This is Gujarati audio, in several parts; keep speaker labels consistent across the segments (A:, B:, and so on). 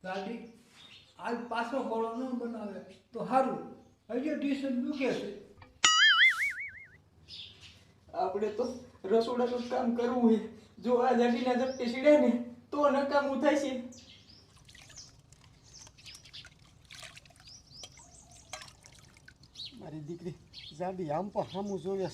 A: ગાડી આજ પાછો ગોળો ન બનાવે તો સારું. હજી ટ્યુશન દુખે છે.
B: આપણે તો રસોડાનું કામ કરવું હોય. જો આ જાડીના ઝપટે સીડે ને તો નકામું થાય છે.
C: મારી દીકરી જાડી આમ પણ સામું જોઈએ.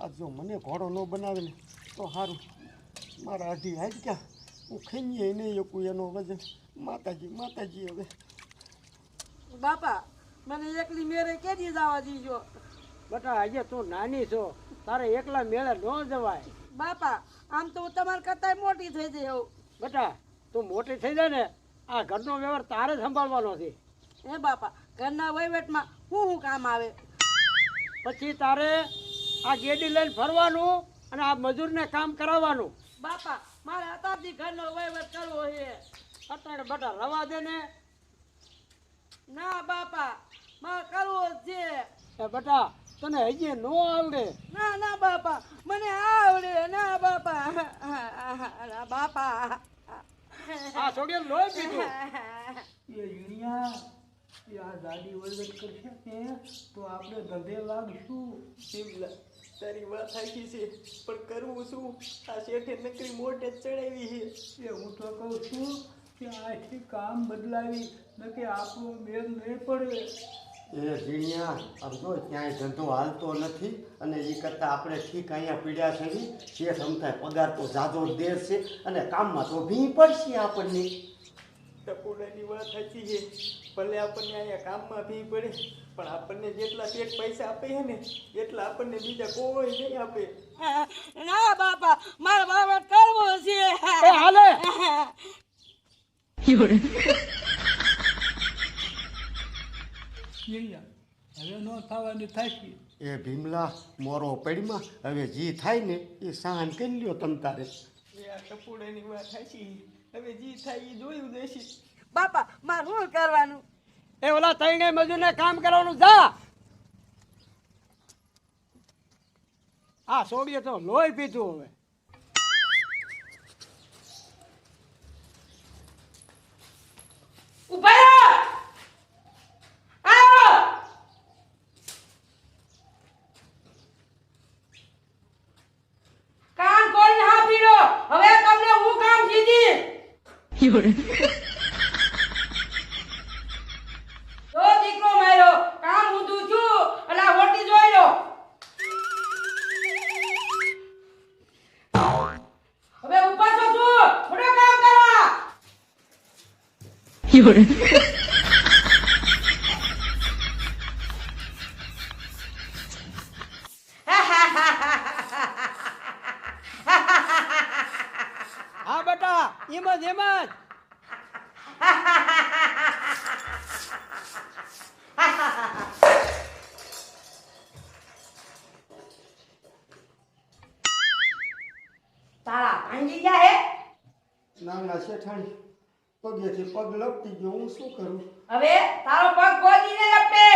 C: આ જો મને ઘોડો ન બનાવે ને તો સારું. મારા અઢી હાથ ક્યાં હું ખેંચીએ નહીં શકું એનો વજન. માતાજી માતાજી હવે
D: બાપા મને એકલી મેરે કેદી જવા દીજો.
E: બેટા હજી તું નાની છો, તારે એકલા મેળે ન જવાય.
D: બાપા આમ તો હું તમારા કરતા મોટી થઈ જઈ એવું.
E: બેટા તું મોટી થઈ જાય ને આ ઘરનો વ્યવહાર તારે સંભાળવાનો છે.
D: હે બાપા ઘરના વહીવટમાં હું કામ આવે?
E: પછી તારે આ ગેડી લઈને ફરવાનું અને આ મજૂરને કામ કરાવવાનું.
D: બાપા મારે અત્યારથી ઘરનો વહીવટ કરવો છે.
E: અત્યારે બેટા રવા દે ને.
D: ના બાપા મારે કરવો જ છે.
E: એ બેટા તને હજી ન આવડે.
D: ના ના બાપા મને આવડે. ના બાપા બાપા
E: આ છોડીએ લોહી પીધું.
A: એ ઝીણિયા એ આ ગાડી વહીવટ કરશે ને તો આપણે ધંધે લાગશું.
B: શિવલા તારી વાત સાચી છે, પણ કરવું શું? આ શેઠે નકરી મોઢે જ ચડાવી છે.
A: એ હું તો કહું છું કે આથી કામ બદલાવી નકે આપણો મેળ નહીં પડે.
C: એ ઝીણિયા આમ જો ક્યાંય ધંધો હાલતો નથી અને એ કરતાં આપણે ઠીક અહીંયા પીડ્યા છે. શેઠ અમથાય પગાર તો જાજો દેર છે અને કામમાં તો ભી પડશે આપણને.
B: ટપુડાની વાત સાચી છે. ભલે આપણને અહીંયા કામમાં ભી પડે પણ આપણને જેટલા પેટ પૈસા આપે છે ને એટલા આપણને બીજા કોઈ નહીં આપે.
D: ના બાપા મારે વહીવટ કરવો છે.
E: એ હાલે
A: ઝીણિયા હવે ન થવાની થશે.
C: એ ભીમલા મોરો પડીમાં હવે જી થાય ને એ સહન કરી લ્યો તમ તારે.
B: એ આ ટપુડાની વાત સાચી છે. હવે જી થાય એ જોયું જશે.
D: બાપા મારે શું કરવાનું?
E: એ ઓલા તઈને મજૂરને કામ કરવાનું જા. આ છોડીએ તો લોહી પીધું. હવે
D: ઉભા આવો. કામ કોઈને હા પીડો. હવે તમને હું કામ કીધી. તો દીકરો માર્યો કામ ઊંધું છું અને આ હોટી જોઈ લો. હવે ઉભા છો છું થોડો કામ કરવા.
E: હા બેટા એમ જ એમ જ.
D: તારા ભાંગી ગયા હે.
C: નાના શેઠાણી પગેથી પગ લપટી ગયો. હું શું કરું?
D: હવે તારો પગ ગોદીને લપટે.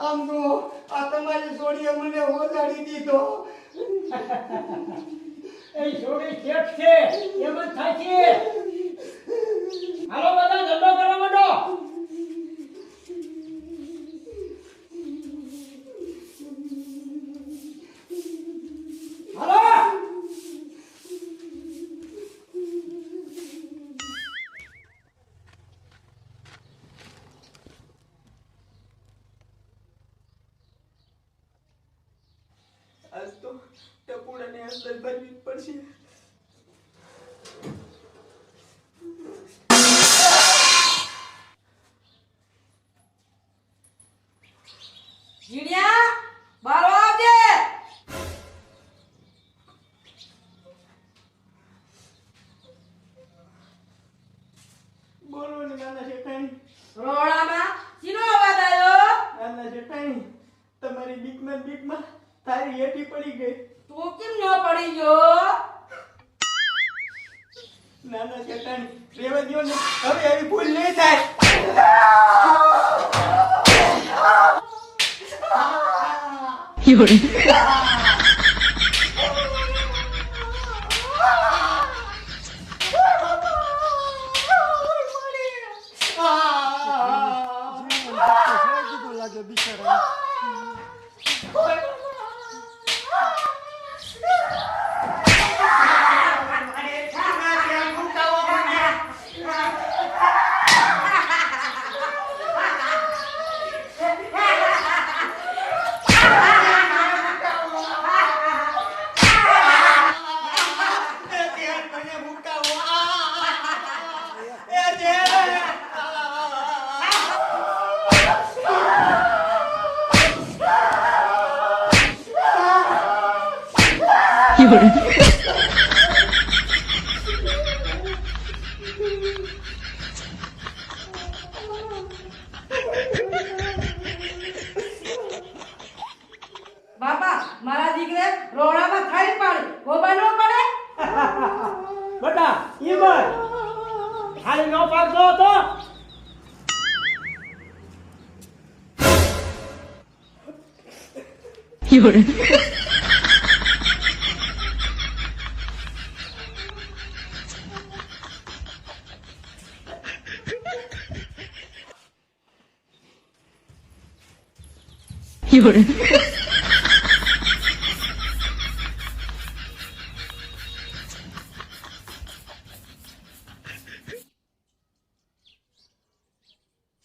C: આમ તો આ તમારી જોડીએ મને ઓગાડી દીધો.
E: એ છોડી શેઠ છે એમ જ થાય છે. હાલો બધા ધંધો કરવા માંડો. હાલો
B: આજ તો ટપુડાને અંદર ભરવી જ પડશે. ગઈ.
D: તું કેમ ન પડી ગયો?
B: નાના શેતાની રેવા દ્યો ને, હવે આવી ભૂલ નહીં થાય.
C: કીધું લાગે બિચારા.
D: બાપા, મારા દીકરે રોડામાં ખાઈ પાડી. ગોબા ન પડે?
E: બેટા ઈ ભાઈ ખાલી નો પાડતો હતો.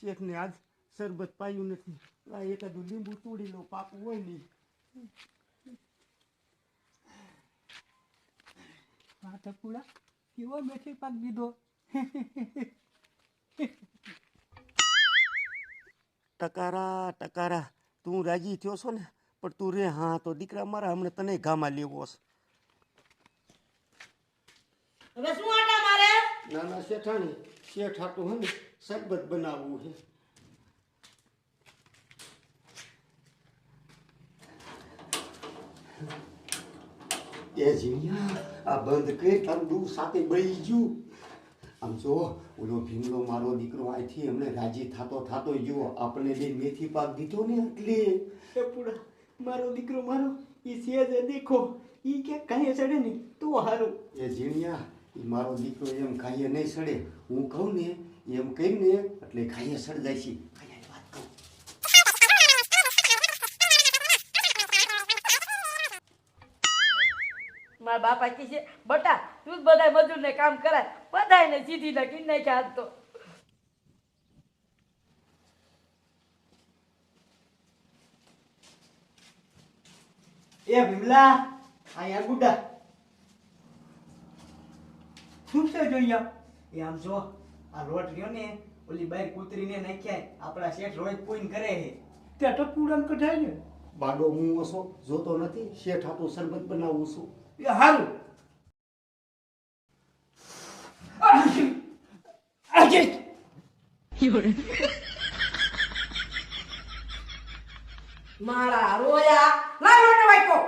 C: શેઠને આજ શરબત પાયું નથી. આ એકાદું લીંબુ તોડી લો, પાકું હોય નહીં.
A: આ ટપુડા કેવો મેથી પાક દીધો.
C: ટકારા ટકારા, તું રાજી થયો છો ને, પણ તું રે હા તો દીકરા મારા હમણાં તને ગામાં લેવો છે.
D: હવે શું આટા મારે?
C: નાના શેઠાણી, શેઠ હાટું હે ને શરબત બનાવવું છે. એ જીણિયા, આ બંધ કર, તારું દૂધ સાથે બળી ગયું. આમ જો ઓલો ભીમલો મારો દીકરો અહીંથી એમને રાજી થાતો ગયો. આપણે બે મેથી પાક દીધો ને એટલે.
B: એ પૂડા મારો દીકરો મારો ઈ સેજ દેખો, ઈ કે કાંઈ ચડે નહીં તો હારું.
C: એ જીણિયા, એ મારો દીકરો એમ ખાઈએ નહીં સડે. હું કહું ને એમ કહીને એટલે ખાઈએ સડજાય છે. ખાઈએ વાત કહું.
D: મારા બાપા કહે છે, બટા તું જ બધા મજૂરને કામ કરાય. બધાને સીધી લખી નાખ્યા આજ તો.
B: એ ભીમલા, અહીંયા ગુડા શું છે જોઈએ? એ આમ જો આ રોટ રહ્યો ને, ઓલી બાઈ કૂતરીને નાખ્યા, આપણા શેઠ રોજ પૂન કરે છે.
A: ત્યાં ટપુડાને કઢાય ને
C: બાડો હું ઓછો જોતો નથી. શેઠ હાટું શરબત બનાવું છું.
A: એ હારું.
D: મારા રોયા લાવ રોટો વાઈકો.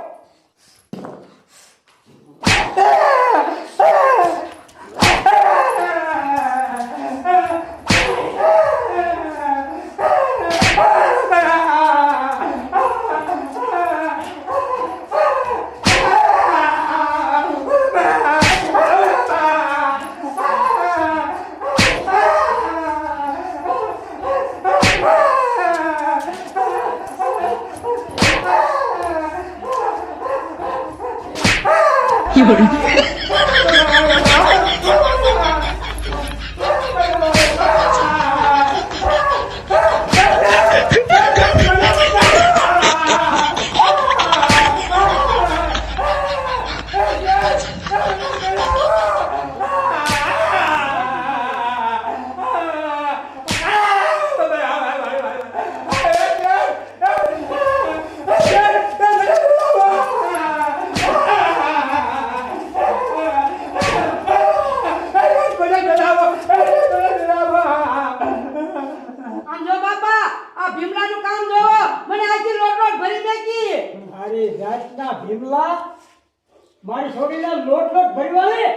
E: મારી છોડીને લોટ ભરી વાળી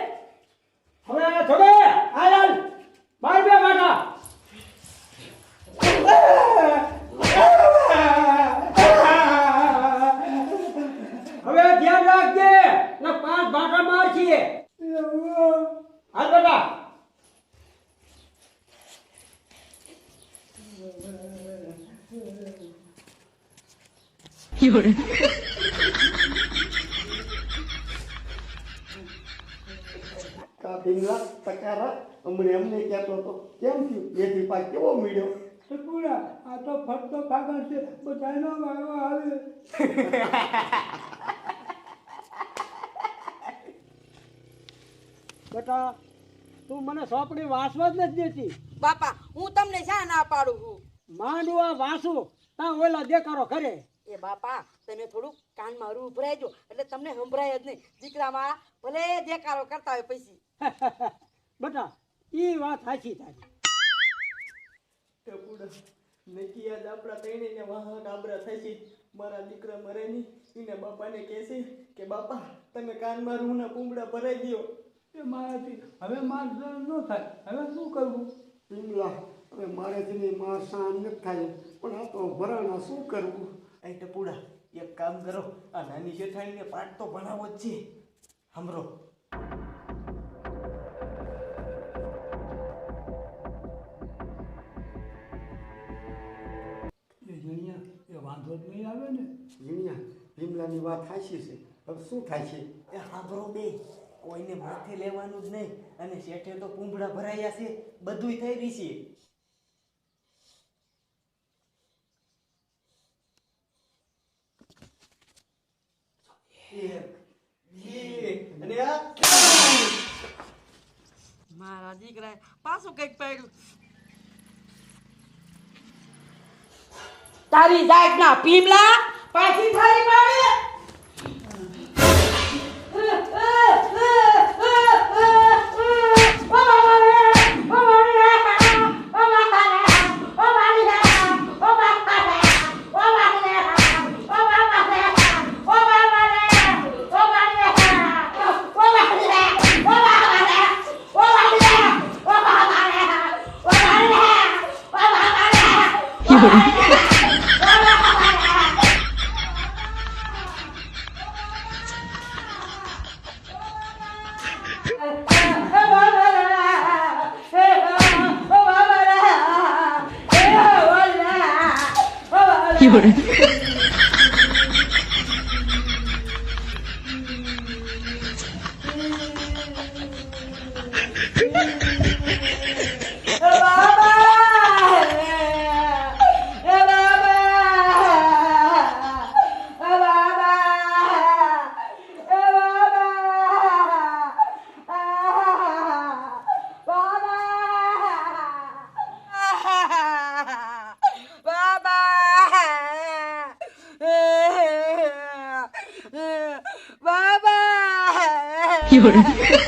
E: હવે આ છોડે આ લાલ માર બે માટા હવે ધ્યાન રાખજે ને 5 ભાટા માર છીએ હાલ બેટા
C: કા ભીંગલા ટકારા અમને એમને કહેતો હતો કેમ થયું મેથી પાક કેવો મળ્યો
A: ટપુડા આ તો ફરતો પાગલ છે બધાનો વારો આવે
E: બેટા તું મને સોપડી વાંચવા જ નથી દેતી
D: બાપા હું તમને શા ના પાડું છું
E: માંડું આ વાંચું તા ઓલા દેખાડો કરે
D: એ બાપા તમે થોડુંક કાનમાં રૂ ભરાયજો એટલે તમને સંભળાય જ નહીં દીકરા મારા ભલે દેખાડો કરતા હોય પૈસી
E: બેટા ઈ વાત સાચી તારી
B: ટપુડા નક્કી આજ આપણા ત્રણેયને વાહ કાબરા થશે મારા દીકરા મરે નહીં એને બાપાને કહેશે કે બાપા તમે કાનમાં રૂના પૂંબડા ભરાઈ દો
A: એ મારાથી હવે માર સહન ન થાય હવે શું કરવું
C: ભીંગલા હવે મારેથી માં શાન નથી થાય પણ આ તો ભરાણા શું કરવું
B: એ ટપુડા એક કામ કરો આ નાની જેઠાણીને પાઠ તો ભણાવો જ છે સાંભળો
A: એ જણિયા એ વાંધો જ નહીં આવે ને
C: જીણિયા ભીમલાની વાત સાચી છે હવે શું થાય છે
B: એ સાંભળો બે કોઈને માથે લેવાનું જ નહીં અને શેઠે તો પૂંબડા ભરાયા છે બધુંય થઈ રહી છે અને આ
D: મારા દીકરાએ પાછું કઈક પડ્યું તારી જાત ના પીમલા પાછી થારી પાડે
F: You're